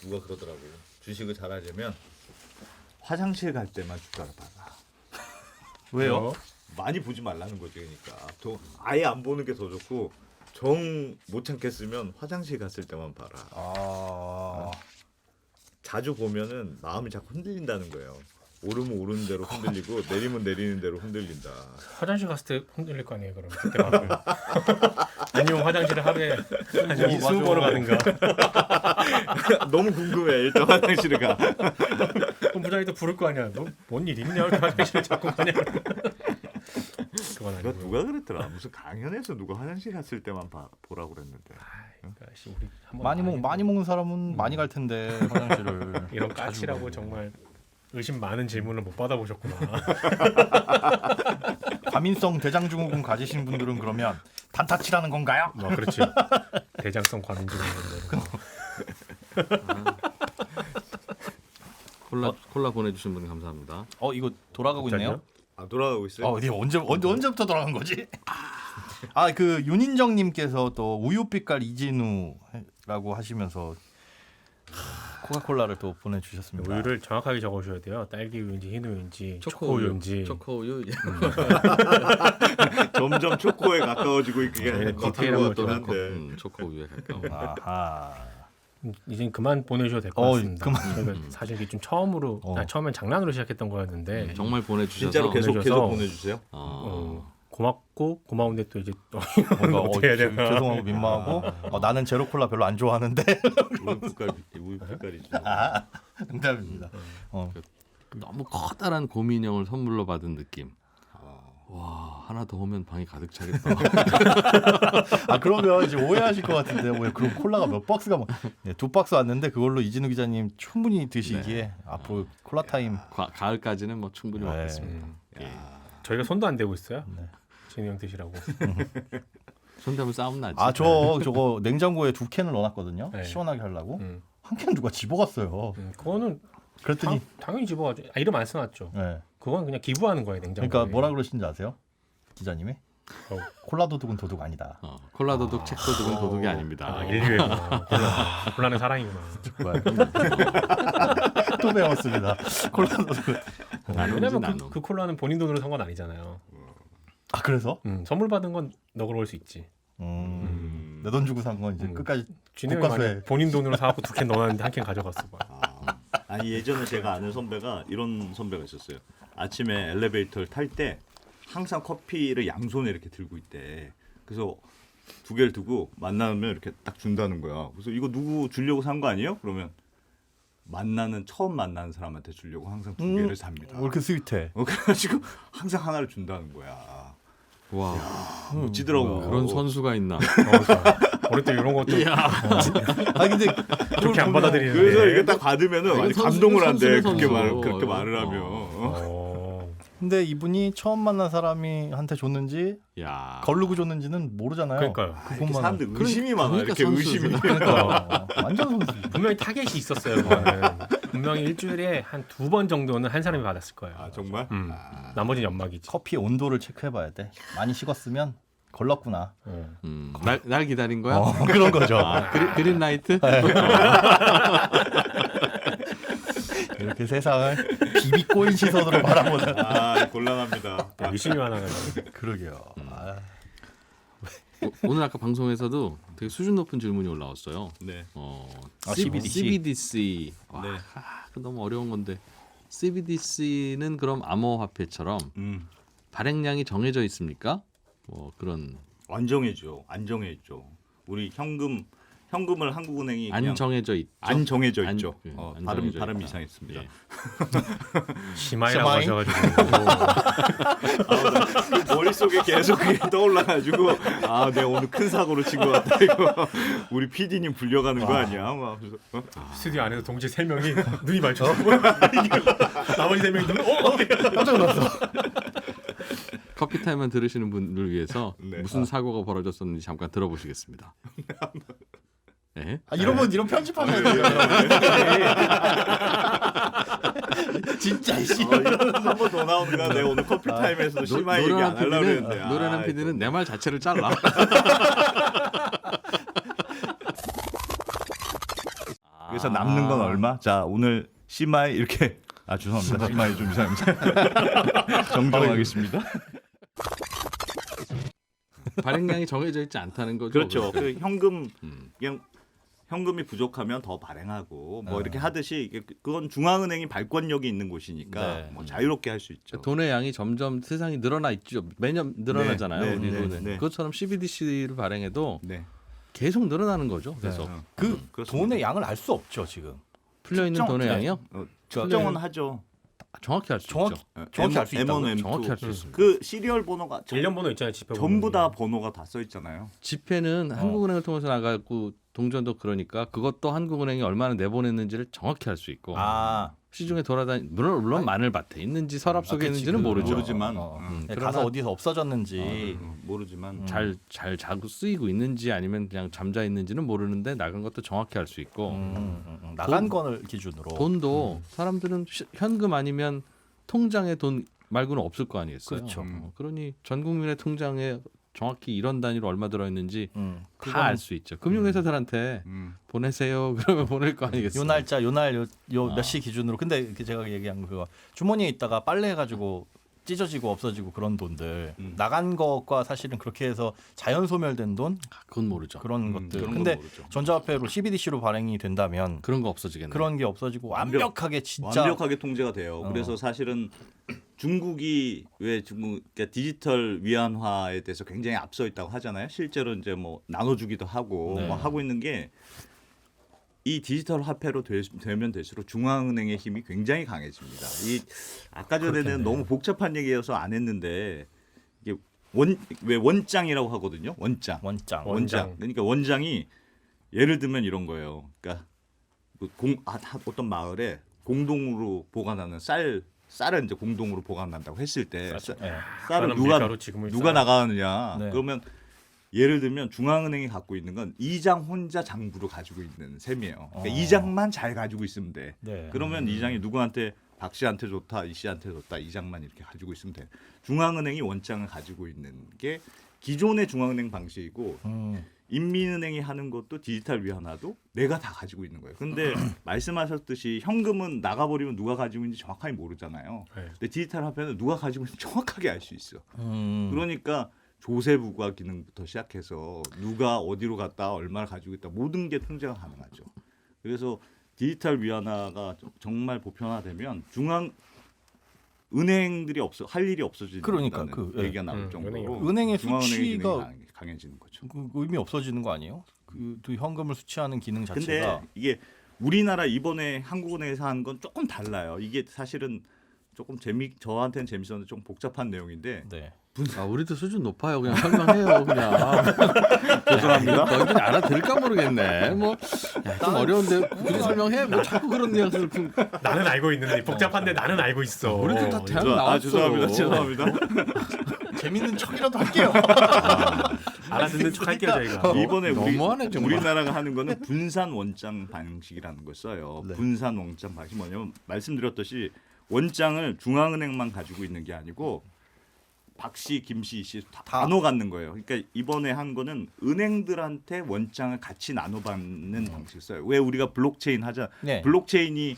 누가 그러더라고. 주식을 잘하려면 화장실 갈 때만 주가를 받아. 왜요? 많이 보지 말라는 거지. 그러니까 더 아예 안 보는 게 더 좋고 정 못 참겠으면 화장실 갔을 때만 봐라. 자주 보면은 마음이 자꾸 흔들린다는 거예요. 오르면 오르는 대로 흔들리고 내리면 내리는 대로 흔들린다. 화장실 갔을 때 흔들릴 거 아니에요, 그럼 그때 가면. 아니면 화장실을 하루에 한 20번을 가는가. 너무 궁금해. 일단 화장실을 가. 그럼 부장이 부를 거 아니야. 너 뭔 일 있냐? 이렇게 화장실에 자꾸 가냐. 그건 아니고. 누가 그랬더라. 무슨 강연에서 누가 화장실 갔을 때만 보라고 그랬는데. 그러니까 우리 한번 많이 먹는 사람은 많이 갈 텐데 화장실을. 이런 까치라고 정말 의심 많은 질문을 못 받아보셨구나. 과민성 대장증후군 가지신 분들은 그러면 단타치라는 건가요? 그렇지. 대장성 과민증후군. 콜라 보내주신 분 감사합니다. 이거 돌아가고 있네요. 아 돌아가고 있어요? 이게 언제부터 돌아간 거지? 그 윤인정님께서 또 우유빛깔 이진우라고 하시면서 코카콜라를 또 보내주셨습니다. 우유를 정확하게 적어주셔야 돼요. 딸기 우유인지 흰 우유인지 초코우유인지. 초코우유. 점점 초코에 가까워지고 있게 디테일한 걸 좀 한데. 초코우유에 가까워. 아하. 이제 그만 보내셔도 될 것 같습니다. 그만. 저희가 사실 이게 좀 처음엔 장난으로 시작했던 거였는데 정말 보내주셔서 진짜로 계속 보내줘서 보내주세요. 고맙고 고마운데 또 이제 또 뭔가 어떻게 해야 되나. 죄송하고 민망하고 나는 제로콜라 별로 안 좋아하는데 우유 빛깔이죠. 응답입니다. 너무 커다란 곰인형을 선물로 받은 느낌. 와 하나 더 오면 방이 가득 차겠다. 그러면 이제 오해하실 것 같은데 왜 그럼 콜라가 몇 박스가 2박스 왔는데 그걸로 이진우 기자님 충분히 드시기에 앞으로 콜라 타임 가을까지는 뭐 충분히 먹겠습니다. 저희가 손도 안 대고 있어요. 네. 진우 형 드시라고. 손대면 싸움 나지. 저거 냉장고에 2캔을 넣어놨거든요. 네. 시원하게 하려고 한 캔 누가 집어갔어요. 그거는 그랬더니 당연히 집어가죠. 이름 안 써놨죠. 네. 그건 그냥 기부하는 거예요, 냉장고에. 그러니까 뭐라 그러신지 아세요? 기자님이 어. 콜라 도둑은 도둑 아니다. 콜라 도둑, 책 도둑은 도둑이 아닙니다. 인류애구나. 콜라는 사랑이구나. 또 배웠습니다. 콜라 도둑. 왜냐면 그 콜라는 본인 돈으로 산 건 아니잖아요. 그래서? 선물 받은 건 너 그럴 수 있지. 내 돈 주고 산 건 이제 끝까지 진우 형이 국가수에. 만약 본인 돈으로 사갖고 2캔 넣어놨는데 한 캔 가져갔어. 아니 예전에 제가 아는 선배가 이런 선배가 있었어요. 아침에 엘리베이터를 탈 때 항상 커피를 양손에 이렇게 들고 있대. 그래서 2개를 두고 만나면 이렇게 딱 준다는 거야. 그래서 이거 누구 주려고 산 거 아니에요? 그러면 처음 만나는 사람한테 주려고 항상 2개를 삽니다. 왜 이렇게 스윗해? 그래가지고 항상 하나를 준다는 거야. 와 멋지더라고. 그런 선수가 있나? 우리 또 이런 것도 근데 그렇게 안 받아들이는데. 그래서 이게 딱 받으면은 아니, 감동을 한대. 그렇게 선수. 말을 하면. 근데 이분이 처음 만난 사람이 한테 줬는지 야. 거르고 줬는지는 모르잖아요. 그러니까요. 그것만 사람들 의심이 많아. 그러니까 이렇게 선수지. 의심이. 그러니까 완전 선수. 분명히 타겟이 있었어요. 그거는. 분명히 일주일에 한 2번 정도는 한 사람이 받았을 거예요. 아 정말? 나머지는 연막이지. 커피의 온도를 체크해봐야 돼. 많이 식었으면 걸렀구나. 날 기다린 거야? 그런 거죠. 그린라이트? 이렇게 세상을 비비 꼬인 시선으로 바라보는. 곤란합니다. 의심이 많아가지고. 그러게요. 오늘 아까 방송에서도 되게 수준 높은 질문이 올라왔어요. 네. CBDC. 와, 네. 그거 너무 어려운 건데 CBDC는 그럼 암호화폐처럼 발행량이 정해져 있습니까? 뭐 그런 안 정해져 있죠. 우리 현금을 한국은행이 안 그냥 정해져 있죠. 안 정해져 안- 있죠. 안 발음이 정해져 있다. 이상했습니다. 예. 시마이라고 시마이? 하셔가지고. 머릿속에 계속 그게 떠올라가지고 내가 오늘 큰 사고를 친 것 같다. 이거 우리 PD님 불려가는 거 아니야? 막 그래서, 스튜디오 안에서 동시에 3명이 눈이 마주쳐. 나머지 3명이 깜짝 놀랐어. 커피 타임만 들으시는 분들 위해서 네. 무슨 사고가 벌어졌었는지 잠깐 들어보시겠습니다. 예? 이러면 이런 편집하면 돼요. 진짜 씨. 한 번 더 나오는 거야. 내가 오늘 커피 타임에서 심화 얘기 안 하려고 했는데. 노래난 PD는 내 말 자체를 잘라. 그래서 남는 건 얼마? 자 오늘 심화에 이렇게 죄송합니다. 심화에 좀 이상합니다. 정정하겠습니다. 발행량이 정해져 있지 않다는 거죠. 그렇죠. 그러니까. 그 현금 그냥 현금이 부족하면 더 발행하고 뭐 이렇게 하듯이 그건 중앙은행이 발권력이 있는 곳이니까 네. 뭐 자유롭게 할 수 있죠. 돈의 양이 점점 세상이 늘어나 있죠. 매년 늘어나잖아요. 네, 우리 네, 돈은. 네. 그것처럼 CBDC를 발행해도 네. 계속 늘어나는 거죠. 계속 그 그렇습니다. 돈의 양을 알 수 없죠 지금. 풀려 있는 특정- 돈의 네. 양이요. 측정은 하죠. 정확히 할 수 정확히 있죠. 정확히 알 수 있다고요? M1, M2. 정확히 할 수 있습니다. 그 시리얼 번호가 일련 번호 있잖아요. 지표 전부 다 번호. 번호가 다 써 있잖아요. 지폐는 한국은행을 통해서 나가고 동전도 그러니까 그것도 한국은행이 얼마나 내보냈는지를 정확히 할 수 있고 시중에 돌아다니 물론 마늘밭에 있는지 서랍 속에 있는지는 모르죠. 모르지만 네, 그러나- 가서 어디서 없어졌는지 모르지만 잘 자꾸 쓰이고 있는지 아니면 그냥 잠자 있는지는 모르는데 나간 것도 정확히 할 수 있고 나간 거를 기준으로 돈도 사람들은 현금 아니면 통장에 돈 말고는 없을 거 아니겠어요. 그렇죠. 그러니 전 국민의 통장에 정확히 이런 단위로 얼마 들어 있는지 다 알 수 있죠. 금융회사들한테 보내세요. 그러면 보낼 거 아니겠어요. 요 날짜 요 몇 시 기준으로 근데 그 제가 얘기한 그거 주머니에 있다가 빨래 해가지고 찢어지고 없어지고 그런 돈들 나간 것과 사실은 그렇게 해서 자연 소멸된 돈 그건 모르죠. 그런 것들 그런 건 근데 모르죠. 전자화폐로 CBDC로 발행이 된다면 그런 거 없어지겠네. 그런 게 없어지고 완벽하게 진짜 완벽하게 통제가 돼요. 그래서 사실은 중국이 왜 중국 그러니까 디지털 위안화에 대해서 굉장히 앞서 있다고 하잖아요. 실제로 이제 뭐 나눠주기도 하고 네. 뭐 하고 있는 게 이 디지털 화폐로 되면 될수록 중앙은행의 힘이 굉장히 강해집니다. 이 아까 전에는 너무 복잡한 얘기여서 안 했는데 이게 왜 원장이라고 하거든요. 원장. 그러니까 원장이 예를 들면 이런 거예요. 그러니까 어떤 마을에 공동으로 보관하는 쌀을 이제 공동으로 보관한다고 했을 때 쌀을 쌀은 밀가루, 지금은 누가 쌀. 나가느냐 네. 그러면 예를 들면 중앙은행이 갖고 있는 건 이장 혼자 장부로 가지고 있는 셈이에요. 그러니까 이장만 잘 가지고 있으면 돼. 네. 그러면 이장이 누구한테 박 씨한테 좋다, 이 씨한테 좋다, 이장만 이렇게 가지고 있으면 돼. 중앙은행이 원장을 가지고 있는 게 기존의 중앙은행 방식이고 인민은행이 하는 것도 디지털 위안화도 내가 다 가지고 있는 거예요. 근데 말씀하셨듯이 현금은 나가버리면 누가 가지고 있는지 정확하게 모르잖아요. 네. 근데 디지털 화폐는 누가 가지고 있는지 정확하게 알 수 있어. 음. 그러니까 조세부과 기능부터 시작해서 누가 어디로 갔다 얼마를 가지고 있다 모든 게 통제가 가능하죠. 그래서 디지털 위안화가 정말 보편화되면 중앙 은행들이 할 일이 없어지는 그러니까 그, 예. 얘기가 나올 정도로 은행의 중앙은행의 수치가 기능이 강해지는 거죠. 그 의미 없어지는 거 아니에요? 그 현금을 수취하는 기능 근데 자체가 이게 우리나라 이번에 한국은행에서 한 건 조금 달라요. 이게 사실은 조금 저한테는 재밌었는데 좀 복잡한 내용인데 네. 우리도 수준 높아요. 그냥 설명해요. 그냥. 죄송합니다. 너희들이 알아들을까 모르겠네. 좀 어려운데 그렇게 설명해. 뭐 자꾸 그런 뉘앙스를 나는 알고 있는데 복잡한데 나는 알고 있어. 우리도 다 대학 나왔어. 죄송합니다. 재밌는 척이라도 할게요. 알아듣는 척 할게요 저희가. 이번에 너무하네, 정말. 우리나라가 하는 거는 분산 원장 방식이라는 걸 써요. 네. 분산 원장 방식 뭐냐면 말씀드렸듯이 원장을 중앙은행만 가지고 있는 게 아니고 박씨, 김씨, 이씨 다 나눠 갖는 거예요. 그러니까 이번에 한 거는 은행들한테 원장을 같이 나눠 받는 방식을 써요. 왜 우리가 블록체인 하자. 네. 블록체인이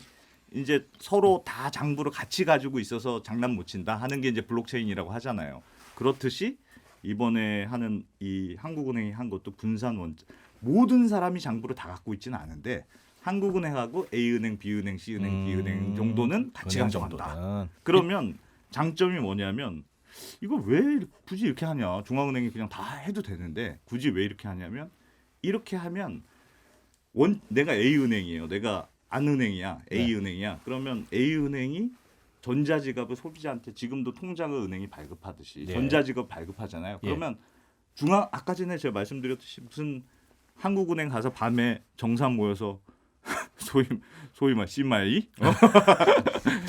이제 서로 다 장부를 같이 가지고 있어서 장난 못 친다 하는 게 이제 블록체인이라고 하잖아요. 그렇듯이 이번에 하는 이 한국은행이 한 것도 분산 원장 모든 사람이 장부를 다 갖고 있지는 않은데 한국은행하고 A은행, B은행, C은행, D은행 정도는 같이 은행 가져간다. 정도는. 그러면 장점이 뭐냐면 이거 왜 굳이 이렇게 하냐. 중앙은행이 그냥 다 해도 되는데 굳이 왜 이렇게 하냐면 이렇게 하면 내가 A은행이에요. 내가 안은행이야. A은행이야. 그러면 A은행이 전자지갑을 소비자한테 지금도 통장을 은행이 발급하듯이 네. 전자지갑 발급하잖아요. 그러면 아까 전에 제가 말씀드렸듯이 무슨 한국은행 가서 밤에 정산 모여서 소위 말 CMI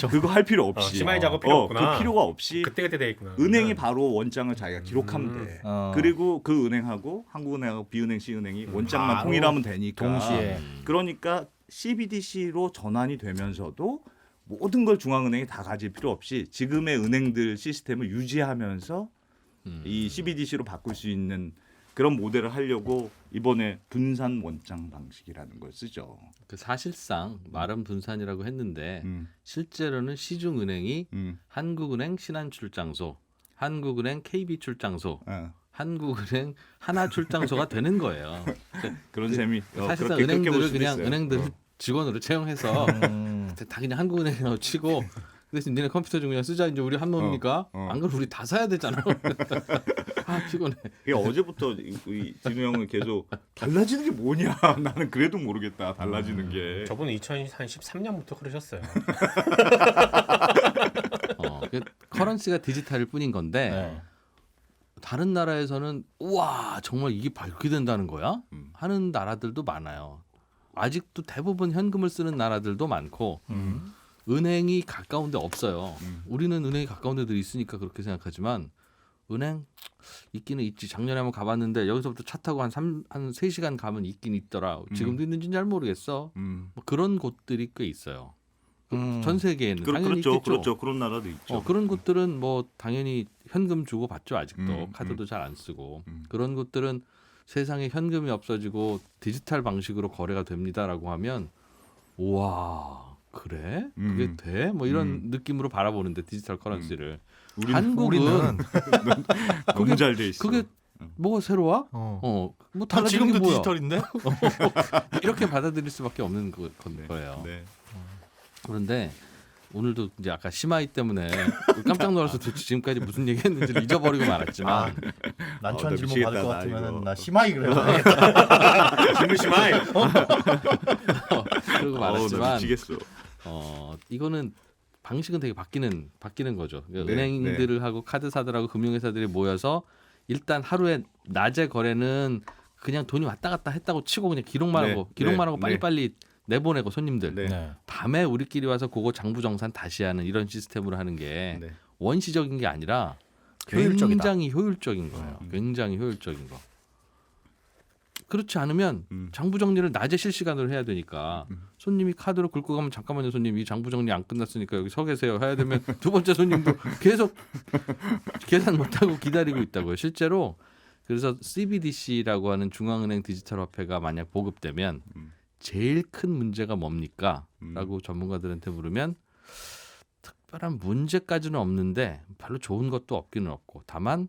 그거 할 필요 없이 CMI 작업 필요 없구나. 그 필요가 없이 그때 돼 있구나. 은행이 바로 원장을 자기가 기록하면 돼. 그리고 그 은행하고 한국은행하고 B은행, C은행이 원장만 바로 통일하면 되니까. 동시에. 그러니까 CBDC로 전환이 되면서도 모든 걸 중앙은행이 다 가질 필요 없이 지금의 은행들 시스템을 유지하면서 이 CBDC로 바꿀 수 있는 그런 모델을 하려고 이번에 분산 원장 방식이라는 걸 쓰죠. 그 사실상 말은 분산이라고 했는데 음. 실제로는 시중은행이 한국은행 신한출장소, 한국은행 KB출장소, 한국은행 하나출장소가 되는 거예요. 그런 셈이 사실상 그렇게 볼 은행들을 수도 그냥 있어요. 은행들 직원으로 채용해서 다 그냥 한국은행이라고 치고 그 대신 니네 컴퓨터 좀 그냥 쓰자 이제 우리 한 놈이니까 안 그러면 우리 다 사야 되잖아. 아 피곤해. 이게 어제부터 이 진우 형은 계속 달라지는 게 뭐냐. 나는 그래도 모르겠다. 달라지는 게. 저분은 2013년부터 그러셨어요. 그 커런시가 디지털일 뿐인 건데 네. 다른 나라에서는 우와 정말 이게 발표된다는 거야? 하는 나라들도 많아요. 아직도 대부분 현금을 쓰는 나라들도 많고 은행이 가까운 데 없어요. 우리는 은행이 가까운 데도 있으니까 그렇게 생각하지만 은행 있기는 있지. 작년에 한번 가봤는데 여기서부터 차 타고 한 3시간 가면 있긴 있더라. 지금도 있는지는 잘 모르겠어. 뭐 그런 곳들이 꽤 있어요. 전 세계에는 당연히 그렇죠. 있겠죠. 그렇죠. 그런 나라도 있죠. 그런 곳들은 뭐 당연히 현금 주고 받죠. 아직도 카드도 잘 안 쓰고 그런 곳들은 세상에 현금이 없어지고 디지털 방식으로 거래가 됩니다라고 하면 우와 그래? 그게 돼? 뭐 이런 느낌으로 바라보는데 디지털 커런시를 한국은 너무 잘 돼 있어. 그게 뭐가 새로 와? 뭐 달라지는 지금도 게 뭐야? 디지털인데? 이렇게 받아들일 수밖에 없는 거예요. 네. 그런데 오늘도 이제 아까 심하이 때문에 깜짝 놀라서 도대체 지금까지 무슨 얘기했는지를 잊어버리고 말았지만 난처한 나 질문 미치겠다, 받을 것 나 같으면 이거. 나 심하이 그래요. 질문 심하이. 그러고 나 말았지만 미치겠어. 이거는 방식은 되게 바뀌는 거죠. 그러니까 네, 은행들을 하고 카드사들하고 금융회사들이 모여서 일단 하루에 낮에 거래는 그냥 돈이 왔다 갔다 했다고 치고 그냥 기록만 하고 빨리빨리 내보내고 손님들 네. 네. 밤에 우리끼리 와서 그거 장부정산 다시 하는 이런 시스템으로 하는 게 네. 원시적인 게 아니라 효율적이다. 굉장히 효율적인 거예요. 굉장히 효율적인 거. 그렇지 않으면 장부 정리를 낮에 실시간으로 해야 되니까 손님이 카드로 긁고 가면 잠깐만요 손님 이 장부 정리 안 끝났으니까 여기 서 계세요 해야 되면 두 번째 손님도 계속 계산 못하고 기다리고 있다고요. 실제로 그래서 CBDC라고 하는 중앙은행 디지털 화폐가 만약 보급되면 제일 큰 문제가 뭡니까? 라고 전문가들한테 물으면 특별한 문제까지는 없는데 별로 좋은 것도 없기는 없고 다만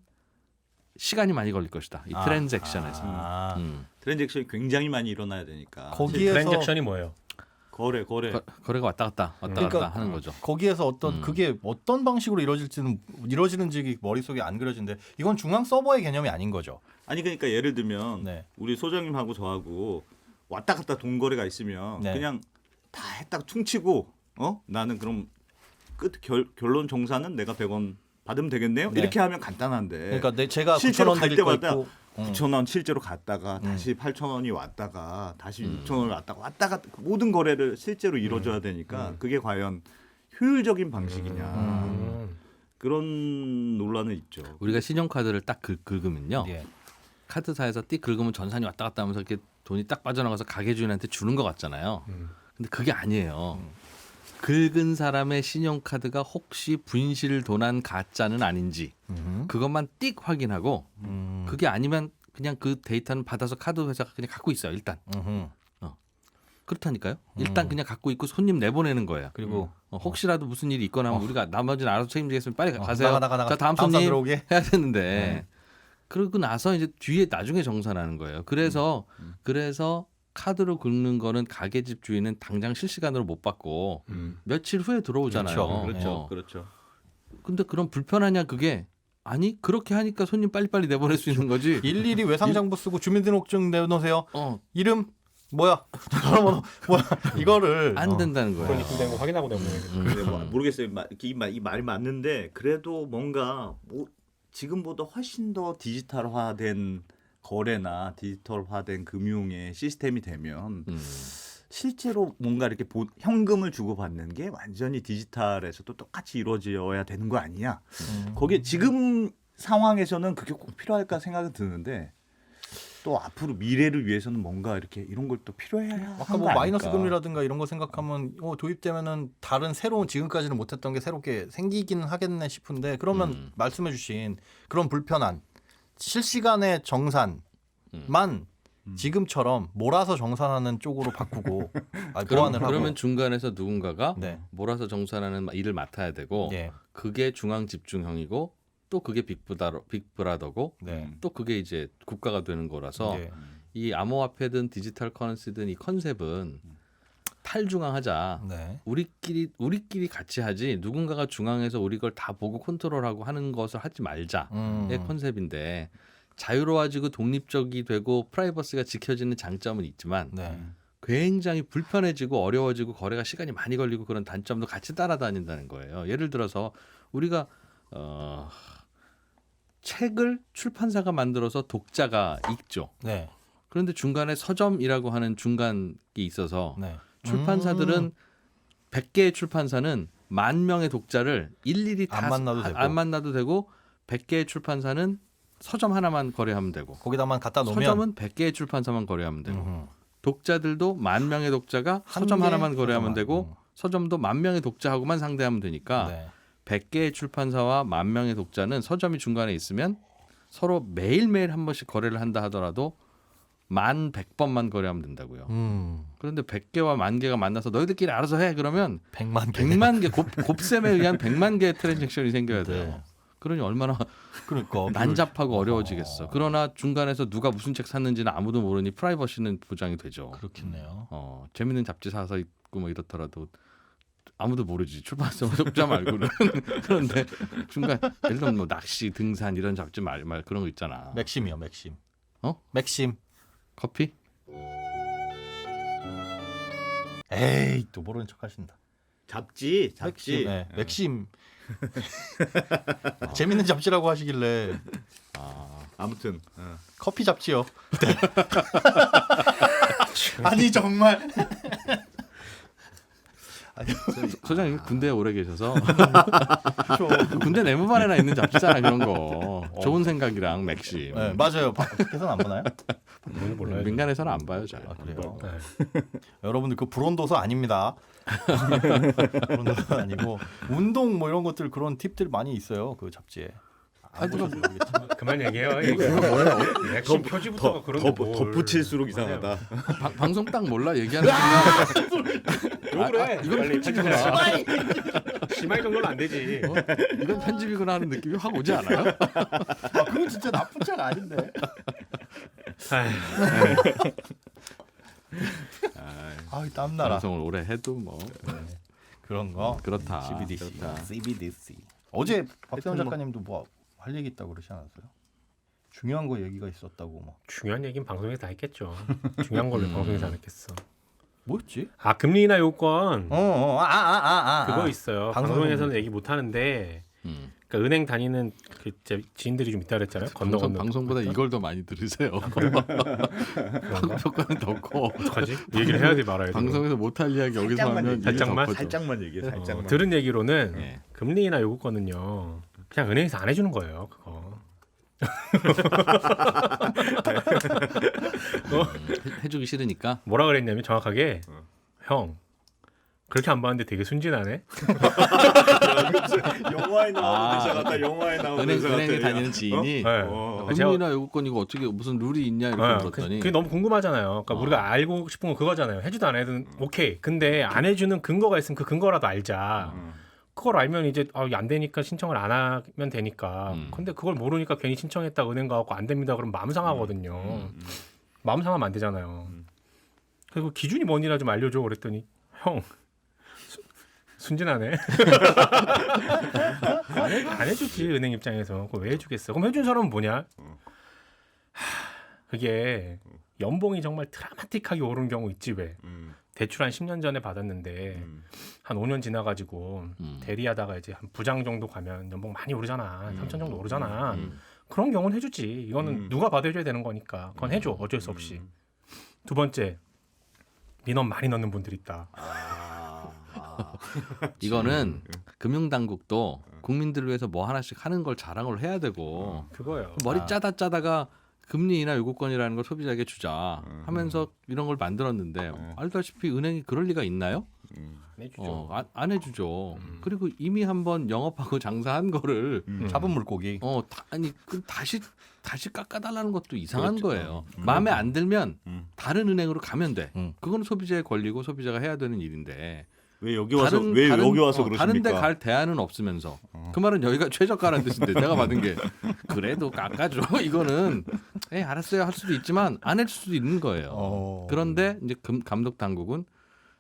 시간이 많이 걸릴 것이다. 이 트랜잭션에서. 트랜잭션이 굉장히 많이 일어나야 되니까. 거기에서 트랜잭션이 뭐예요? 거래. 거래가 왔다 갔다 하는 거죠. 거기에서 그게 어떤 방식으로 이루어지는지 머릿속에 안 그려지는데 이건 중앙 서버의 개념이 아닌 거죠. 아니 그러니까 예를 들면 네. 우리 소장님하고 저하고 왔다 갔다 돈 거래가 있으면 네. 그냥 다 했다가 퉁치고 나는 그럼 결론 정산은 내가 100원 받으면 되겠네요. 네. 이렇게 하면 간단한데. 그러니까 제가 실제로 9,000원 갈 드릴 거 때마다 있고 9,000원 실제로 갔다가 다시 8,000원이 왔다가 다시 6,000원이 왔다가 모든 거래를 실제로 이루어져야 되니까 그게 과연 효율적인 방식이냐 그런 논란은 있죠. 우리가 신용카드를 딱 긁으면요. 예. 카드사에서 띡 긁으면 전산이 왔다 갔다 하면서 이렇게 돈이 딱 빠져나가서 가게 주인한테 주는 것 같잖아요. 근데 그게 아니에요. 긁은 사람의 신용카드가 혹시 분실 도난 가짜는 아닌지 그것만 띡 확인하고 그게 아니면 그냥 그 데이터는 받아서 카드 회사가 그냥 갖고 있어요. 일단 그렇다니까요. 일단 그냥 갖고 있고 손님 내보내는 거예요. 그리고 혹시라도 무슨 일이 있거나 하면 우리가 나머지는 알아서 책임지겠습니다. 빨리 가세요. 나가. 자 다음 다음 손님 들어오게. 해야 되는데 그러고 나서 이제 뒤에 나중에 정산하는 거예요. 그래서 카드로 긁는 거는 가게 집 주인은 당장 실시간으로 못 받고 며칠 후에 들어오잖아요. 그렇죠. 근데 그럼 불편하냐 그게 아니 그렇게 하니까 손님 빨리빨리 내보낼 수 있는 거지. 일일이 외상장부 쓰고 주민등록증 내놓으세요. 이름 뭐야? 전화번호 뭐야? 이거를 안 된다는 그건 거예요. 입금된 거 확인하고 내보내야 돼. 근데 모르겠어요. 이 말이 맞는데 그래도 뭔가 지금보다 훨씬 더 디지털화된 거래나 디지털화된 금융의 시스템이 되면 실제로 뭔가 이렇게 현금을 주고 받는 게 완전히 디지털에서도 똑같이 이루어져야 되는 거 아니냐? 거기에 지금 상황에서는 그게 꼭 필요할까 생각이 드는데 또 앞으로 미래를 위해서는 뭔가 이렇게 이런 걸 또 필요해야 아까 하는 뭐 거 마이너스 아닐까? 금리라든가 이런 거 생각하면 도입되면은 다른 새로운 지금까지는 못했던 게 새롭게 생기기는 하겠네 싶은데 그러면 말씀해주신 그런 불편한 실시간의 정산만 지금처럼 몰아서 정산하는 쪽으로 바꾸고 보완을 하고 그러면 중간에서 누군가가 네. 몰아서 정산하는 일을 맡아야 되고 예. 그게 중앙 집중형이고 또 그게 빅브라더고 네. 또 그게 이제 국가가 되는 거라서 예. 이 암호화폐든 디지털 커런시든 이 컨셉은 탈중앙하자. 네. 우리끼리 같이 하지 누군가가 중앙에서 우리 걸 다 보고 컨트롤하고 하는 것을 하지 말자의 컨셉인데 자유로워지고 독립적이 되고 프라이버시가 지켜지는 장점은 있지만 네. 굉장히 불편해지고 어려워지고 거래가 시간이 많이 걸리고 그런 단점도 같이 따라다닌다는 거예요. 예를 들어서 우리가 책을 출판사가 만들어서 독자가 읽죠. 네. 그런데 중간에 서점이라고 하는 중간이 있어서 네. 출판사들은 100개의 출판사는 10,000명의 독자를 일일이 안 만나도 되고. 안 만나도 되고 100개의 출판사는 서점 하나만 거래하면 되고 거기다만 갖다 놓으면 서점은 100개의 출판사만 거래하면 되고 음흠. 독자들도 10,000명의 독자가 한 서점 개, 하나만 거래하면 서점 되고 서점도 10,000명의 독자하고만 상대하면 되니까 네. 100개의 출판사와 10,000명의 독자는 서점이 중간에 있으면 서로 매일매일 한 번씩 거래를 한다 하더라도 1,100번만 거래하면 된다고요. 그런데 100개와 10,000개가 만나서 너희들끼리 알아서 해 그러면 100만 개. 100만 개 곱셈에 의한 100만 개의 트랜잭션이 생겨야 돼요. 네. 그러니 얼마나 그러니까 난잡하고 어려워지겠어. 그러나 중간에서 누가 무슨 책 샀는지는 아무도 모르니 프라이버시는 보장이 되죠. 그렇겠네요. 재밌는 잡지 사서 읽고 뭐 이렇더라도 아무도 모르지 출판사 독자 말고는. 그런데 중간 예를 들면 뭐 낚시, 등산 이런 잡지 말 그런 거 있잖아. 맥심이요, 맥심. 어? 맥심. 커피? 에이, 또 모르는 척 하신다. 잡지. 맥심. 네. 맥심. 재밌는 잡지라고 하시길래 아무튼 커피 잡지요. 아니 정말. 소장님 군대에 오래 계셔서 그 군대 내무반에나 있는 잡지잖아 그런 거. 좋은 생각이랑 맥심. 네, 맞아요. 밖에서는 안 보나요? 몰라요. 민간에서는 안 봐요 잘. 그래요. 네. 여러분들 그 불온도서 아닙니다. 불온도서 아니고 운동 뭐 이런 것들 그런 팁들 많이 있어요 그 잡지에. 그만 얘기해요. 액션 표지부터가 그런데 뭘. 덧붙일수록 이상하다. 방송 딱 몰라 얘기하는 순간 왜 그래? 이건 빨리 편집이구나. 심할 정도는 안 되지. 이건 편집이구나 하는 느낌이 확 오지 않아요? 아, 그건 진짜 나쁜 책 아닌데. 아, 땀나라. 방송을 오래 해도 뭐 그런 거. 그렇다. CBDC. 그렇다. CBDC. 어제 박세훈 작가님도 뭐 할 얘기 있다고 그러지 않았어요? 중요한 거 얘기가 있었다고 뭐. 중요한 얘기는 방송에서 다 했겠죠. 중요한 걸 왜 방송에서 안 했겠어. 뭐였지? 아 금리나 요건 그거 아. 있어요. 방송에서 방송에서는 얘기 못 하는데. 그러니까 은행 다니는 그 지인들이 좀 있다 그랬잖아요. 건너 방송보다 이걸 더 많이 들으세요. 효과는 더 커. 어떡하지? 얘기를 해야 돼 말아야 돼. 방송에서 못할 이야기 여기서 하면 살짝만 얘기해. 살짝만. 들은 얘기로는 네. 금리나 요구권은요 그냥 은행에서 안 해주는 거예요. 그거. 해주기 싫으니까. 뭐라 그랬냐면 정확하게 형 그렇게 안 봤는데 되게 순진하네. 영화에 나오는 대사 같다. 영화에 나오는 대사 같아. 은행에 다니는 지인이 네. 금리나 요구권 이거 어떻게 무슨 룰이 있냐 이렇게 물었더니 그게 너무 궁금하잖아요. 그러니까 우리가 알고 싶은 건 그거잖아요. 해주도 안 해도 오케이. 근데 안 해주는 근거가 있으면 그 근거라도 알자. 그걸 알면 이제 안 되니까 신청을 안 하면 되니까. 근데 그걸 모르니까 괜히 신청했다 은행 가고 안 됩니다. 그러면 마음 상하거든요. 마음 상하면 안 되잖아요. 그리고 기준이 뭔지나 좀 알려줘 그랬더니 형 순진하네. 안 해주지 은행 입장에서. 그걸 왜 해주겠어? 그럼 해준 사람은 뭐냐? 그게 연봉이 정말 드라마틱하게 오른 경우 있지 왜? 대출 한 10년 전에 받았는데 한 5년 지나가지고 대리하다가 이제 한 부장 정도 가면 연봉 많이 오르잖아. 3천 정도 오르잖아. 그런 경우는 해주지. 이거는 누가 봐도 해줘야 되는 거니까 그건 해줘. 어쩔 수 없이. 두 번째 민원 많이 넣는 분들이 있다. 이거는 금융당국도 국민들을 위해서 뭐 하나씩 하는 걸 자랑을 해야 되고 그거예요. 머리 짜다가 금리 인하 요구권이라는 걸 소비자에게 주자 하면서 이런 걸 만들었는데 알다시피 은행이 그럴 리가 있나요? 안 해주죠. 안 해주죠. 그리고 이미 한번 영업하고 장사한 거를 잡은 물고기. 아니 다시 깎아달라는 것도 이상한 그렇죠. 거예요. 마음에 안 들면 다른 은행으로 가면 돼. 음. 그건 소비자의 권리고 소비자가 해야 되는 일인데 왜 여기 와서 왜 여기 와서 그러십니까? 다른 데 갈 대안은 없으면서 그 말은 여기가 최저가라는 뜻인데 내가 받은 게 그래도 깎아줘. 이거는 알았어요 할 수도 있지만 안 해줄 수도 있는 거예요. 그런데 이제 감독 당국은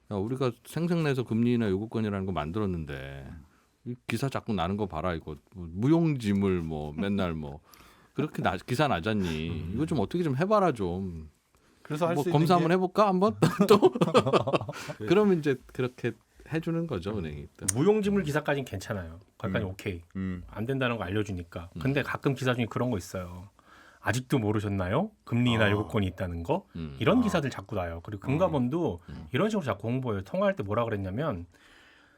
우리가 생색내서 금리나 요구권이라는 거 만들었는데 이 기사 자꾸 나는 거 봐라 이거 무용지물 뭐 맨날 뭐 그렇게 기사 나잖니. 이거 좀 어떻게 좀 해봐라 좀. 그래서 할 뭐 수 검사 있는 한번 해볼까 한번 또 그러면 이제 그렇게 해주는 거죠 은행이. 무용지물 기사까지는 괜찮아요. 거기까지 오케이. 음. 안 된다는 거 알려주니까. 근데 가끔 기사 중에 그런 거 있어요. 아직도 모르셨나요? 금리 인하 요구권이 있다는 거. 이런 기사들 자꾸 나요. 그리고 금감원도 이런 식으로 자꾸 홍보해요. 통화할 때 뭐라 그랬냐면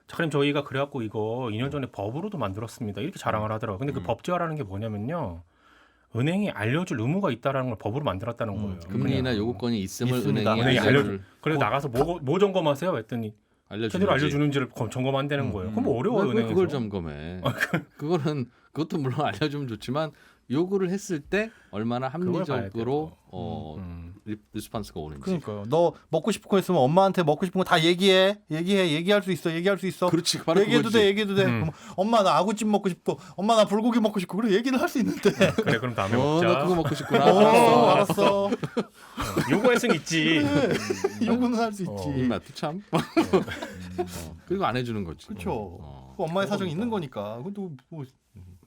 자그럼 저희가 그래갖고 이거 2년 전에 법으로도 만들었습니다. 이렇게 자랑을 하더라고요. 근데 그 법제화라는 게 뭐냐면요. 은행이 알려줄 의무가 있다라는 걸 법으로 만들었다는 거예요. 금리나 요구권이 있음을 있습니다. 은행이 은행이 알려줄. 그래서 나가서 뭐 점검하세요? 했더니 제대로 알려주는지를 검 안 되는 거예요. 그럼 뭐 어려워요 왜 은행에서. 그걸 점검해? 그것도 물론 알려주면 좋지만 요구를 했을 때 얼마나 합리적으로 리스폰스가 오는지. 그러니까요. 너 먹고 싶은 거 있으면 엄마한테 먹고 싶은 거 다 얘기할 수 있어. 그렇지, 바로 얘기해도 그거지. 돼. 그럼 엄마 나 아구찜 먹고 싶고, 엄마 나 불고기 먹고 싶고, 그래 얘기를 할 수 있는데. 그래 그럼 다음에 너 먹자. 그거 먹고 싶구나. 알았어. 요구할 수는 있지. 요구는 할 수 있지. 입맛도 참. 그리고 안 해주는 거지. 그렇죠. 그 엄마의 사정이 있는 거니까. 그것도 뭐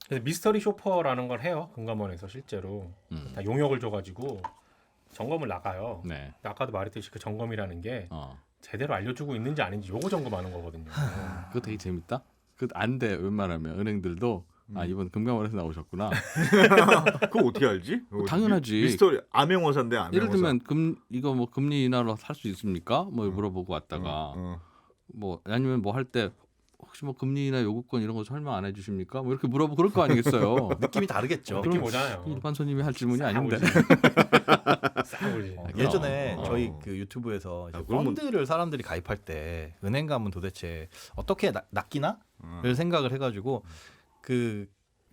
그래서 미스터리 쇼퍼라는 걸 해요. 금감원에서 실제로 다 용역을 줘가지고 점검을 나가요. 네. 근데 아까도 말했듯이 그 점검이라는 게 어. 제대로 알려주고 있는지 아닌지 요거 점검하는 거거든요. 그거 되게 재밌다. 그 안 돼. 웬만하면 은행들도 이번 금감원에서 나오셨구나. 그거 어떻게 알지? 당연하지. 미스터리 암행어사인데 암행어사. 예를 들면 이거 뭐 금리 인하로 살 수 있습니까? 뭐 물어보고 왔다가 뭐 아니면 뭐 할 때 혹시 뭐 금리 인하 요구권 이런 거 설명 안 해주십니까? 뭐 이렇게 물어보고 그럴 거 아니겠어요. 느낌이 다르겠죠. 느낌 오잖아요. 일반 손님이 할 질문이 아닌데. 싸우지. 예전에 저희 그 유튜브에서 이제 그러면- 펀드를 사람들이 가입할 때 은행 가면 도대체 어떻게 낚이나를 생각을 해가지고 그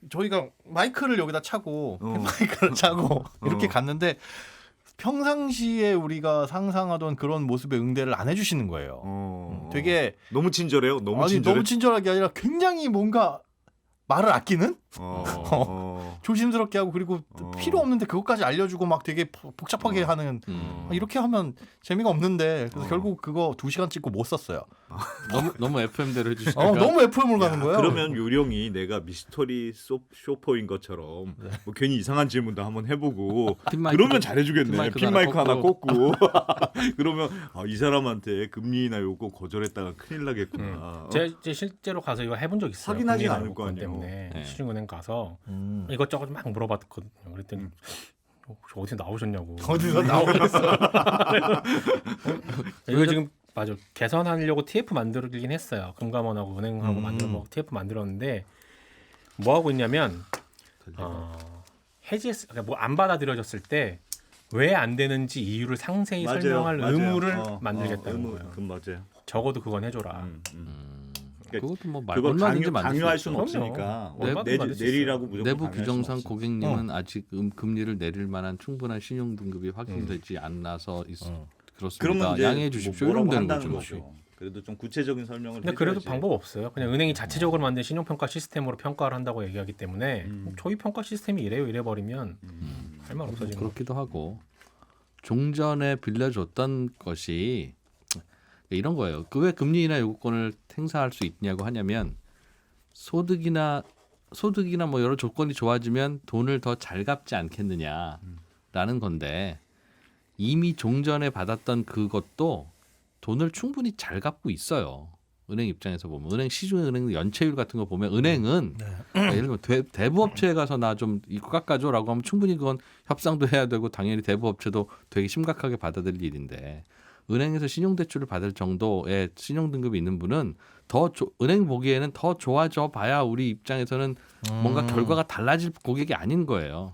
저희가 마이크를 여기다 차고 마이크를 차고 이렇게 갔는데 평상시에 우리가 상상하던 그런 모습의 응대를 안 해주시는 거예요. 되게 너무 친절해요. 너무 아니 친절해. 너무 친절하게 아니라 굉장히 뭔가 말을 아끼는 조심스럽게 하고 그리고 필요 없는데 그것까지 알려주고 막 되게 복잡하게 하는 이렇게 하면 재미가 없는데 그래서 결국 그거 2시간 찍고 못 썼어요. 너무 FM대로 해주시니까. 너무 FM으로 가는 거예요. 그러면 요령이 내가 미스터리 쇼퍼인 것처럼 뭐 괜히 이상한 질문도 한번 해보고 핀 마이크도- 그러면 핀 잘해주겠네. 마이크도 핀 마이크 하나 하나 꽂고 그러면 이 사람한테 금리나 요거 거절했다가 큰일 나겠구나. 제가 실제로 가서 이거 해본 적 있어요. 확인하진 금리나 않을 요구권 거 아니에요. 때문에 네. 시중은행 가서 이것저것 막 물어봤거든요. 그랬더니 혹시 어디서 나오셨냐고. 어디서 나오겠어. 이거 지금 맞아 개선하려고 TF 만들긴 했어요. 금감원하고 은행하고 만들어 TF 만들었는데 뭐 하고 있냐면 해지했 그러니까 뭐 안 받아들여졌을 때 왜 안 되는지 이유를 상세히 맞아요, 설명할 맞아요. 의무를 만들겠다는 의무, 거예요. 그건 맞아요. 적어도 그건 해줘라. 그것도 뭐 그걸 얼마든지 만들 수 강요할 있죠. 수는 없으니까 얼마든지 만들 수 내리라고 무조건 내부 강요할 수는 규정상 없으니까. 고객님은 아직 금리를 내릴 만한 충분한 신용 등급이 확인되지 않아서 그렇습니다. 그러면 이제 양해해 주십시오. 뭐라고 이러면 되는 한다는 거죠. 거죠. 그래도 좀 구체적인 설명을 근데 그래도 해줘야지. 방법 없어요. 그냥 은행이 자체적으로 만든 신용평가 시스템으로 평가를 한다고 얘기하기 때문에 저희 평가 시스템이 이래요 이래 버리면 할 말 없어지는 거. 그렇기도 하고 종전에 빌려줬던 것이 이런 거예요. 그 왜 금리 인하 요구권을 행사할 수 있냐고 하냐면 소득이나 뭐 여러 조건이 좋아지면 돈을 더 잘 갚지 않겠느냐라는 건데 이미 종전에 받았던 그것도 돈을 충분히 잘 갚고 있어요. 은행 입장에서 보면 은행 시중은행 연체율 같은 거 보면 은행은 예를 들면 대부업체에 가서 나 좀 이거 깎아줘라고 하면 충분히 그건 협상도 해야 되고 당연히 대부업체도 되게 심각하게 받아들일 일인데 은행에서 신용대출을 받을 정도의 신용등급이 있는 분은 은행 보기에는 더 좋아져 봐야 우리 입장에서는 뭔가 결과가 달라질 고객이 아닌 거예요.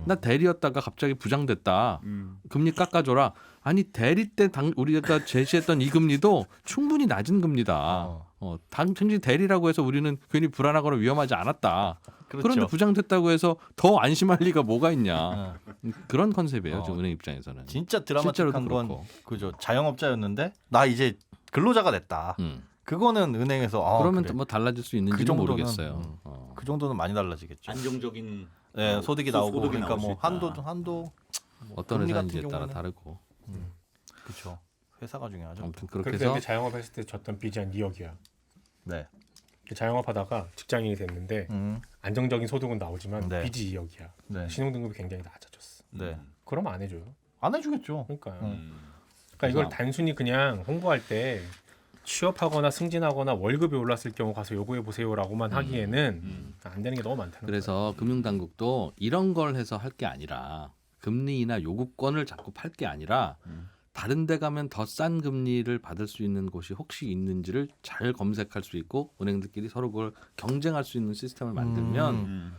나 대리였다가 갑자기 부장됐다. 금리 깎아줘라. 아니 대리 때 우리가 제시했던 이 금리도 충분히 낮은 금리다. 당시 대리라고 해서 우리는 괜히 불안하거나 위험하지 않았다. 그렇죠. 그런데 부장됐다고 해서 더 안심할 리가 뭐가 있냐. 그런 컨셉이에요. 지금 은행 입장에서는. 진짜 실제로도 드라마틱한 건 그렇고. 그죠. 자영업자였는데 나 이제 근로자가 됐다. 그거는 은행에서 그러면 그래. 뭐 달라질 수 있는지 그 는 정도는, 모르겠어요. 그 정도는 많이 달라지겠죠. 안정적인 네, 소득이 나오고 소득이 그러니까 나올 수 뭐 있다. 한도 어떤 금리 회사인지에 같은 따라 경우는- 다르고. 그렇죠. 회사가 중요하죠. 아무튼 그렇게 그런데 해서 이제 자영업 했을 때 졌던 빚이 한 2억이야. 네. 자영업하다가 직장인이 됐는데 안정적인 소득은 나오지만 네. 빚이 2억이야. 네. 신용등급이 굉장히 낮아졌어. 네. 그럼 안 해줘요. 안 해주겠죠. 그러니까요. 음. 그러니까 이걸 단순히 그냥 홍보할 때 취업하거나 승진하거나 월급이 올랐을 경우 가서 요구해 보세요라고만 하기에는 안 되는 게 너무 많다는 그래서 금융당국도 이런 걸 해서 할 게 아니라 금리나 요구권을 자꾸 팔 게 아니라 다른 데 가면 더 싼 금리를 받을 수 있는 곳이 혹시 있는지를 잘 검색할 수 있고 은행들끼리 서로 그걸 경쟁할 수 있는 시스템을 만들면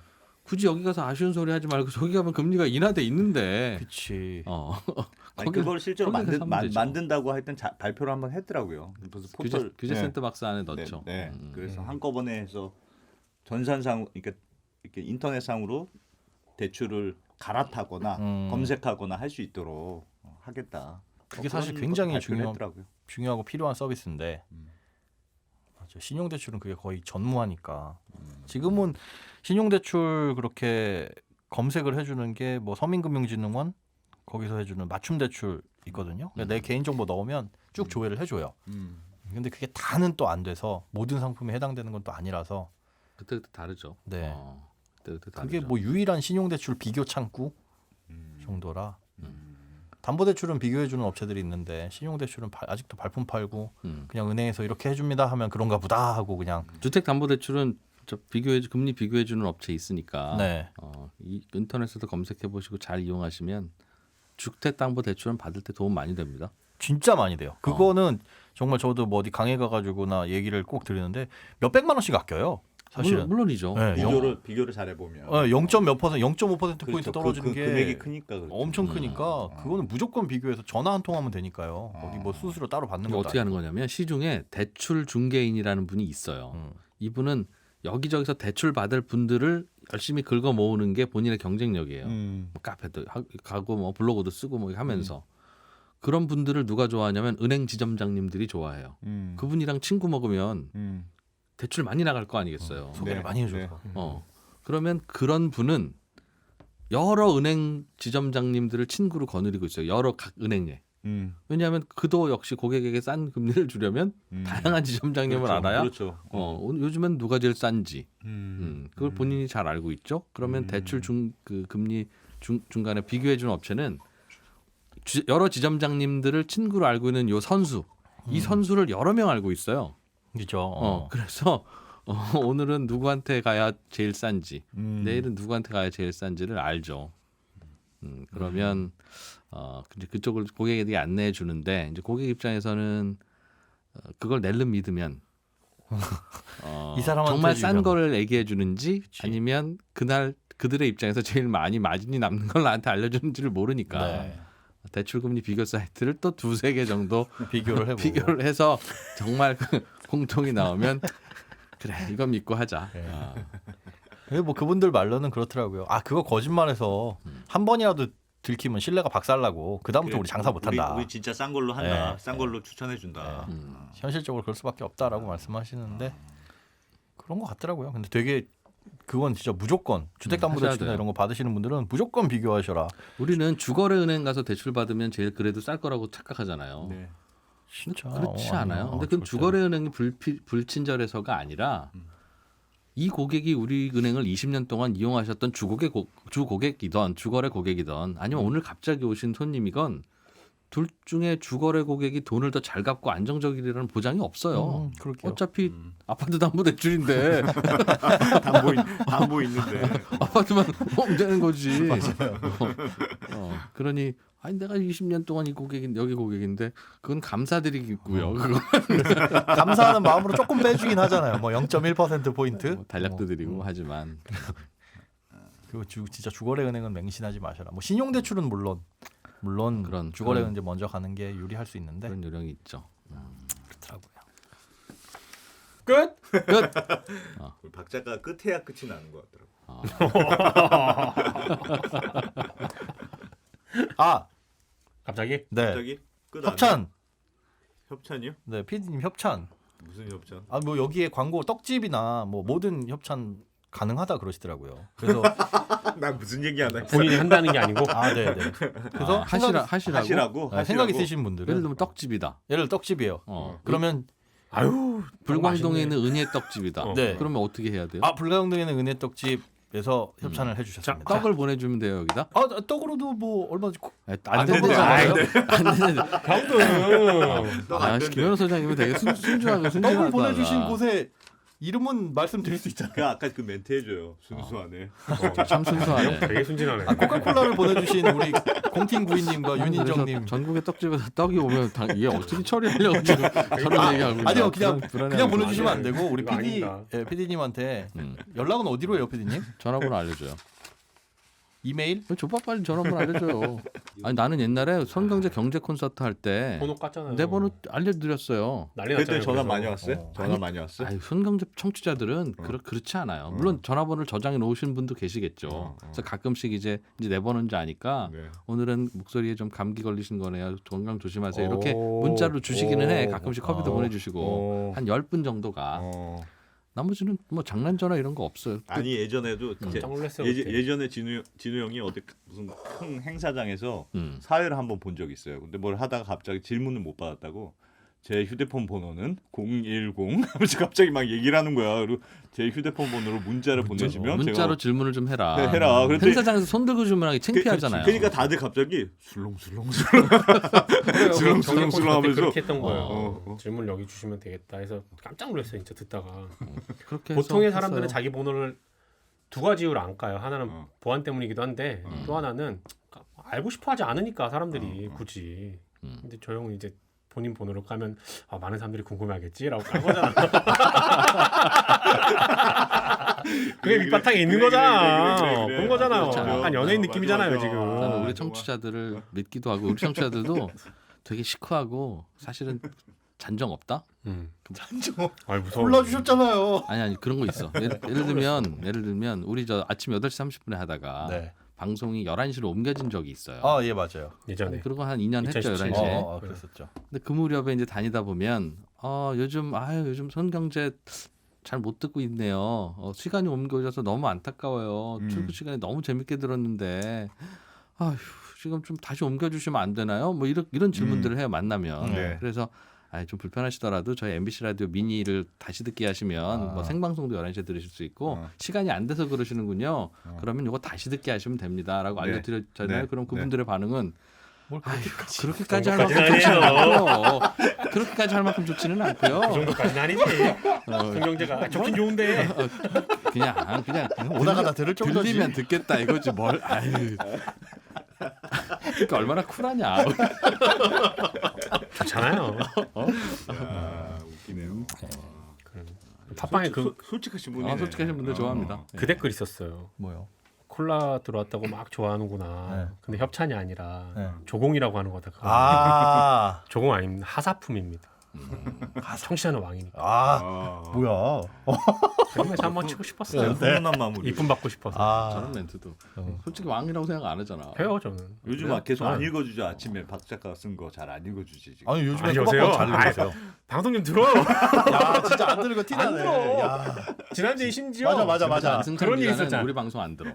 굳이 여기 가서 아쉬운 소리 하지 말고 저기 가면 금리가 인하돼 있는데 그렇지. 아니, 그걸 실제로 거기서 사면 되죠. 만든다고 할 땐 발표를 한번 했더라고요. 그래서 포털 규제센터 박스 안에 네, 넣죠. 네. 그래서 한꺼번에 해서 전산상 이렇게 인터넷상으로 대출을 갈아타거나 검색하거나 할 수 있도록 하겠다. 그게 사실 그런 굉장히 것도 발표를 했더라고요. 중요하고 필요한 서비스인데 맞아. 신용대출은 그게 거의 전무하니까 지금은 신용대출 그렇게 검색을 해주는 게 뭐 서민금융진흥원 거기서 해주는 맞춤대출 있거든요. 그러니까 내 개인정보 넣으면 쭉 조회를 해줘요. 근데 그게 다는 또 안 돼서 모든 상품에 해당되는 건 또 아니라서 그때그때 다르죠. 네. 그때그때 그게 다르죠. 뭐 유일한 신용대출 비교 창구 정도라 담보대출은 비교해주는 업체들이 있는데 신용대출은 아직도 발품 팔고 그냥 은행에서 이렇게 해줍니다 하면 그런가 보다 하고 그냥 주택담보대출은 금리 비교해주는 업체 있으니까 네. 이 인터넷에서 검색해 보시고 잘 이용하시면 주택담보대출은 받을 때 도움 많이 됩니다. 진짜 많이 돼요. 그거는 정말 저도 뭐 어디 강의 가가지고나 얘기를 꼭 드리는데 몇 백만 원씩 아껴요. 사실은. 물론이죠. 네, 비교를 잘해 보면 0.몇 %, 0.5% 포인트 그렇죠. 떨어지는 게 금액이 크니까 그렇죠. 엄청 크니까 그거는 무조건 비교해서 전화 한 통하면 되니까요. 어디 뭐 수수료 따로 받는 이게 것도 어떻게 하는 아니고. 거냐면 시중에 대출 중개인이라는 분이 있어요. 이분은 여기저기서 대출 받을 분들을 열심히 긁어 모으는 게 본인의 경쟁력이에요. 뭐 카페도 가고 뭐 블로그도 쓰고 뭐 하면서 그런 분들을 누가 좋아하냐면 은행 지점장님들이 좋아해요. 그분이랑 친구 먹으면 대출 많이 나갈 거 아니겠어요. 소개를 네, 많이 해줘서. 그러면 그런 분은 여러 은행 지점장님들을 친구로 거느리고 있어요. 여러 각 은행에. 왜냐하면 그도 역시 고객에게 싼 금리를 주려면 다양한 지점장님을 그렇죠. 알아야 그렇죠. 요즘엔 누가 제일 싼지 그걸 본인이 잘 알고 있죠. 그러면 대출 금리 중간에 비교해 주는 업체는 여러 지점장님들을 친구로 알고 있는 요 선수 이 선수를 여러 명 알고 있어요. 그렇죠. 그래서 오늘은 누구한테 가야 제일 싼지 내일은 누구한테 가야 제일 싼지를 알죠. 그러면 이제 그쪽을 고객에게 안내해 주는데 이제 고객 입장에서는 그걸 낼름 믿으면 이 사람한테 정말 싼 주면. 거를 얘기해 주는지 아니면 그날 그들의 입장에서 제일 많이 마진이 남는 걸 나한테 알려주는지를 모르니까 네. 대출금리 비교 사이트를 또 두세 개 정도 비교를 해보고. 비교를 해서 정말 그 공통이 나오면 그래 이건 믿고 하자. 뭐 그분들 말로는 그렇더라고요. 아 그거 거짓말해서 한 번이라도 들키면 신뢰가 박살나고 그 다음부터 우리 장사 못한다. 우리 진짜 싼 걸로 한다. 네. 싼 걸로 추천해 준다. 현실적으로 그럴 수밖에 없다라고 말씀하시는데 그런 것 같더라고요. 근데 되게 그건 진짜 무조건 주택담보대출이나 하셔야 돼요. 이런 거 받으시는 분들은 무조건 비교하셔라. 우리는 주거래 은행 가서 대출 받으면 제일 그래도 쌀 거라고 착각하잖아요. 네. 진짜 그렇지 않아요. 아니요. 근데 그건 절대. 주거래 은행이 불친절해서가 아니라 이 고객이 우리 은행을 20년 동안 이용하셨던 주고객이던 주거래 고객이던 아니면 오늘 갑자기 오신 손님이건 둘 중에 주거래 고객이 돈을 더 잘 갚고 안정적이라는 보장이 없어요. 그럴게요. 어차피 아파트 담보 대출인데 담보 있는데. 아파트만 보면 되는 거지. 그러니 아니 내가 20년 동안 이 고객인 여기 고객인데 그건 감사드리고요. 그거 감사하는 마음으로 조금 빼주긴 하잖아요. 뭐 0.1% 포인트. 뭐 달력도 드리고 하지만 그리고 진짜 주거래 은행은 맹신하지 마셔라. 뭐 신용대출은 물론 그런 주거래 은행 먼저 가는 게 유리할 수 있는데 그런 요령이 있죠. 그렇더라고요. 끝. 박 작가 끝에야 끝이 나는 것 같더라고. 아, 갑자기? 네. 갑자기 끝 안 해? 협찬. 협찬이요? 네, PD님 협찬. 무슨 협찬? 아, 뭐 여기에 광고 떡집이나 뭐 모든 협찬 가능하다 그러시더라고요. 그래서 나 무슨 얘기 안 했어? 본인이 한다는 게 아니고. 아, 네, 네. 그래서 하시라고? 생각 있으신 분들은 예를 들면 떡집이다. 예를 들어 떡집이에요. 그러면 아유, 불광동에 맛있네. 있는 은혜 떡집이다. 네. 그러면 어떻게 해야 돼요? 아, 불가동동에 있는 은혜 떡집에서 협찬을 해주셨습니다. 떡을 보내주면 돼요 여기다? 아, 떡으로도 뭐 얼마든지 안 되는데, 된다잖아요. 안 안 되는데. 형도 김현우 소장님은 되게 순진하고 순진하다. 떡을 보내주신 곳에 이름은 말씀드릴 수 있잖아요. 그 아까 그 멘트 해줘요. 순수하네. 참 순수하네. 되게 순진하네. 아, 코카콜라를 보내주신 우리 공팅 부인님과 윤인정님. 그래서 전국의 떡집에서 떡이 오면 얘 어떻게 처리하려고 지금 저런 얘기하고 있나. 아니요, 그냥 불안해하고 보내주시면 아니에요. 안 되고 우리 이거 PD 아닙니다. PD님한테 연락은 어디로 해요, PD님? 전화번호 알려줘요. 이메일? 왜 좁아 빨리 전화번호 알려줘요. 아니 나는 옛날에 손경제 경제 콘서트 할 때 번호 깠잖아요. 내 번호 알려드렸어요. 난리 그때 났잖아요. 전화 그래서. 많이 왔어요? 전화 많이 왔어? 아니 손경제 청취자들은 그렇지 않아요. 물론 전화번호를 저장해 놓으신 분도 계시겠죠. 그래서 가끔씩 이제 내 번호인지 아니까 네. 오늘은 목소리에 좀 감기 걸리신 거네요. 건강 조심하세요. 이렇게 문자로 주시기는 해. 가끔씩 커피도 보내주시고 한 10분 정도가. 나머지는 뭐 장난 전화 이런 거 없어요. 아니 예전에도 깜짝 놀랐어요. 그때. 예전에 진우 형이 어디 무슨 큰 행사장에서 음. 사회를 한번 본 적이 있어요. 근데 뭘 하다가 갑자기 질문을 못 받았다고. 제 휴대폰 번호는 010 하면서 갑자기 막 얘기를 하는 거야. 그리고 제 휴대폰 번호로 문자를 보내시면 문자로 제가 질문을 좀 해라. 네, 해라. 그런데 행사장에서 손 들고 주문하기 창피하잖아요. 그러니까 다들 갑자기 술렁술렁 그래요. 술렁술렁 하면서 그렇게 했던 거예요. 질문 여기 주시면 되겠다 해서 깜짝 놀랐어요. 진짜 듣다가. 그렇게 해서 보통의 사람들은 했어요. 자기 번호를 두 가지 이유로 안 까요. 하나는 보안 때문이기도 한데 또 하나는 알고 싶어하지 않으니까 사람들이 굳이. 근데 저 형은 이제 본인 번호로 까면 많은 사람들이 궁금해하겠지라고 깐 거잖아. 그게 밑바탕에 있는 거잖아. 그래. 그런 거잖아요. 그렇잖아. 약간 연예인 맞아, 느낌이잖아요 맞아. 지금. 저는 우리 청취자들을 믿기도 하고 우리 청취자들도 되게 시크하고 사실은 잔정 없다? 아이 무서워. 골라주셨잖아요. 아니 그런 거 있어. 예를 들면 우리 저 아침 8시 30분에 하다가 네. 방송이 11시로 옮겨진 적이 있어요. 아, 예, 맞아요. 예전에. 그리고 한 2년 했죠 2017. 11시에. 그랬었죠. 근데 그 무렵에 이제 다니다 보면 요즘 손경제 잘 못 듣고 있네요. 시간이 옮겨져서 너무 안타까워요. 출근 시간에 너무 재밌게 들었는데 아휴 지금 좀 다시 옮겨주시면 안 되나요? 뭐 이런 질문들을 해요 만나면. 네. 그래서 좀 불편하시더라도 저희 MBC 라디오 미니를 다시 듣게 하시면 뭐 생방송도 11시에 들으실 수 있고 시간이 안 돼서 그러시는군요. 그러면 이거 다시 듣게 하시면 됩니다라고 네. 알려드렸잖아요. 네. 그럼 그분들의 반응은 뭘 그렇게까지 할 만큼 그런 좋지는 것까지는 않고요. 그렇게까지 할 만큼 좋지는 않고요. 그 정도까지는 아니지. 손경제가 좋긴 좋은데. 그냥 오다가 다 들을 정도지. 들리면 듣겠다 이거지 뭘. 아유. 그러니까 얼마나 쿨하냐. 좋잖아요. 웃기네요. 팟빵에 솔직하신 분이네. 솔직하신 분들 좋아합니다. 그 댓글 있었어요. 뭐요? 콜라 들어왔다고 막 좋아하는구나. 네. 근데 협찬이 아니라 네. 조공이라고 하는 거다. 아, 조공 아닙니다. 하사품입니다. 청취자는 왕이니까. 뭐야? 그림에서 한번 치고 싶었어요. 훈훈한 마무리. 이쁨 받고 싶어서. 저런 멘트도 솔직히 왕이라고 생각 안 하잖아. 해요 저는. 요즘 계속 안 읽어주죠. 아침에 박 작가 쓴 거 잘 안 읽어주지 지금. 아니 요즘에 아니, 꼬박꼬박 여보세요? 잘 읽으세요. 방송 좀 들어요. 야, 진짜 안 들은 거 티나네. 들어. 야, 지난주에 심지어 맞아. 안승찬 그런 일이 기자는 있었잖아. 우리 방송 안 들어.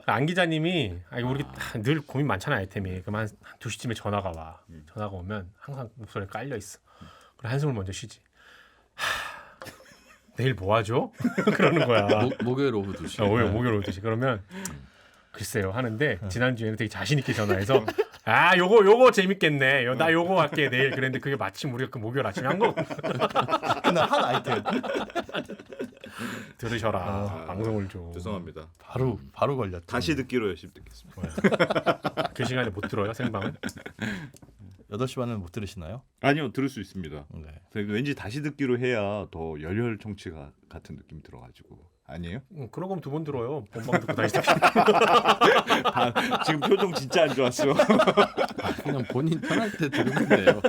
안 기자님이 우리 늘 고민 많잖아 아이템이. 그만 한 2시쯤에 전화가 와. 전화가 오면 항상 목소리에 깔려 있어. 그래 한숨을 먼저 쉬지. 내일 뭐 하죠? 그러는 거야. 목요일 오후 2시. 목요일 오후 2시. 그러면 글쎄요 하는데 지난주에는 되게 자신 있게 전화해서 아 요거 재밌겠네. 나 요거 할게 내일. 그랬는데 그게 마침 우리가 그 목요일 아침에 한 거 그날 한 아이템 들으셔라. 방송을 좀. 죄송합니다. 바로 걸렸죠. 다시 듣기로 열심히 듣겠습니다. 그 시간에 못 들어요 생방은? 8시 반에는 못 들으시나요? 아니요, 들을 수 있습니다. 네. 왠지 다시 듣기로 해야 더 열혈 청취가 같은 느낌이 들어가지고 아니에요? 그런 거면 2번 들어요. 본방 듣고 다시 듣기. 지금 표정 진짜 안 좋았어. 그냥 본인 편할 때 들으면 돼요.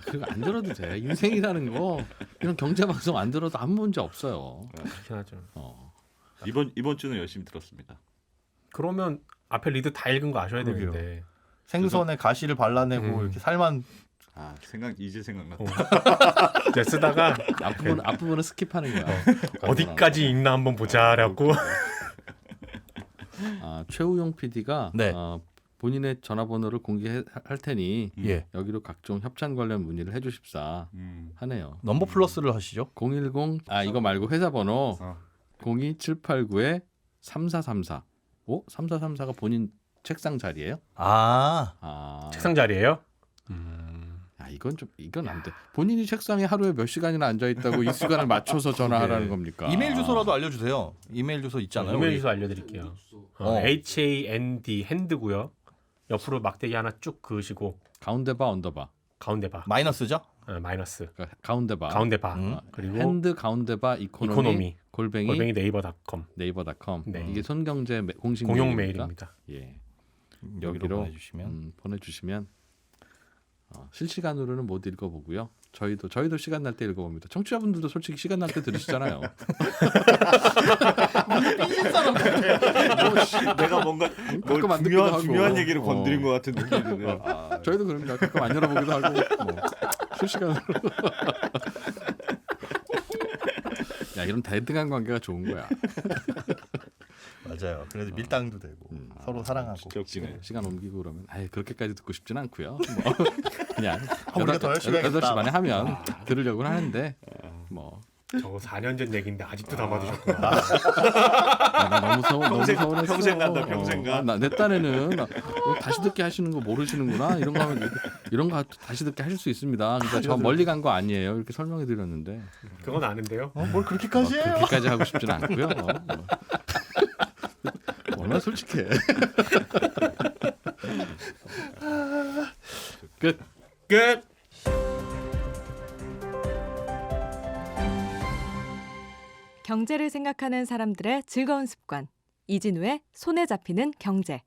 그거 안 들어도 돼. 인생이라는 거 이런 경제 방송 안 들어도 아무 문제 없어요. 그렇긴 하죠. 이번 주는 열심히 들었습니다. 그러면 앞에 리드 다 읽은 거 아셔야 그러게요. 되는데. 생선에 가시를 발라내고 이렇게 살만 아 이제 생각났다. 이제 쓰다가 앞부분은 스킵하는 거야. 어디까지 읽나 한번 보자라고. 최우용 PD가 네. 본인의 전화번호를 공개할 테니 예. 여기로 각종 협찬 관련 문의를 해주십사 하네요. 넘버 플러스를 하시죠. 010 이거 말고 회사 번호 어. 02789에 3434. 3434가 본인 책상 자리예요? 책상 자리예요? 이건 안 돼. 본인이 책상에 하루에 몇 시간이나 앉아 있다고 이 시간을 맞춰서 전화하라는 겁니까? 이메일 주소라도 알려주세요. 이메일 주소 있잖아요. 이메일 우리. 주소 알려드릴게요. 어. HAND 핸드고요. 옆으로 막대기 하나 쭉 그으시고 가운데 바 언더바. 가운데 바. 마이너스죠? 마이너스. 그러니까 가운데 바. 가운데 바. 음. 그리고 핸드 가운데 바 이코노미 골뱅이 네이버닷컴. 네이버닷컴. 네. 이게 손경제 공식 공용 메일입니까? 메일입니다. 예. 여기로 보내주시면 실시간으로는 못 읽어보고요. 저희도 시간 날 때 읽어봅니다. 청취자분들도 솔직히 시간 날 때 들으시잖아요. 내가 뭔가 가끔 안 듣기도 하고. 중요한 얘기를 건드린 것 같은 느낌이 드네요. 저희도 그럽니다. 가끔 안 열어보기도 하고 실시간으로. 야 이런 대등한 관계가 좋은 거야. 맞아요. 그래서 밀당도 되고 서로 사랑하고. 진짜 웃기네. 시간 옮기고 그러면 그렇게까지 듣고 싶진 않고요. 그냥 우리가 더 열심히 해야겠다. 8시 반에 하면 들으려고는 하는데 저거 4년 전 얘기인데 아직도 담아두셨구나. 나 너무 서운했어. 평생 간다, 평생 가. 내 딴에는 다시 듣기 하시는 거 모르시는구나. 이런 거 다시 듣기 하실 수 있습니다. 그러니까 저 멀리 간 거 아니에요. 이렇게 설명해 드렸는데 그건 아는데요. 뭘 그렇게까지 해요? 그렇게까지 하고 싶진 않고요. 얼마나 솔직해. 끝. 경제를 생각하는 사람들의 즐거운 습관. 이진우의 손에 잡히는 경제.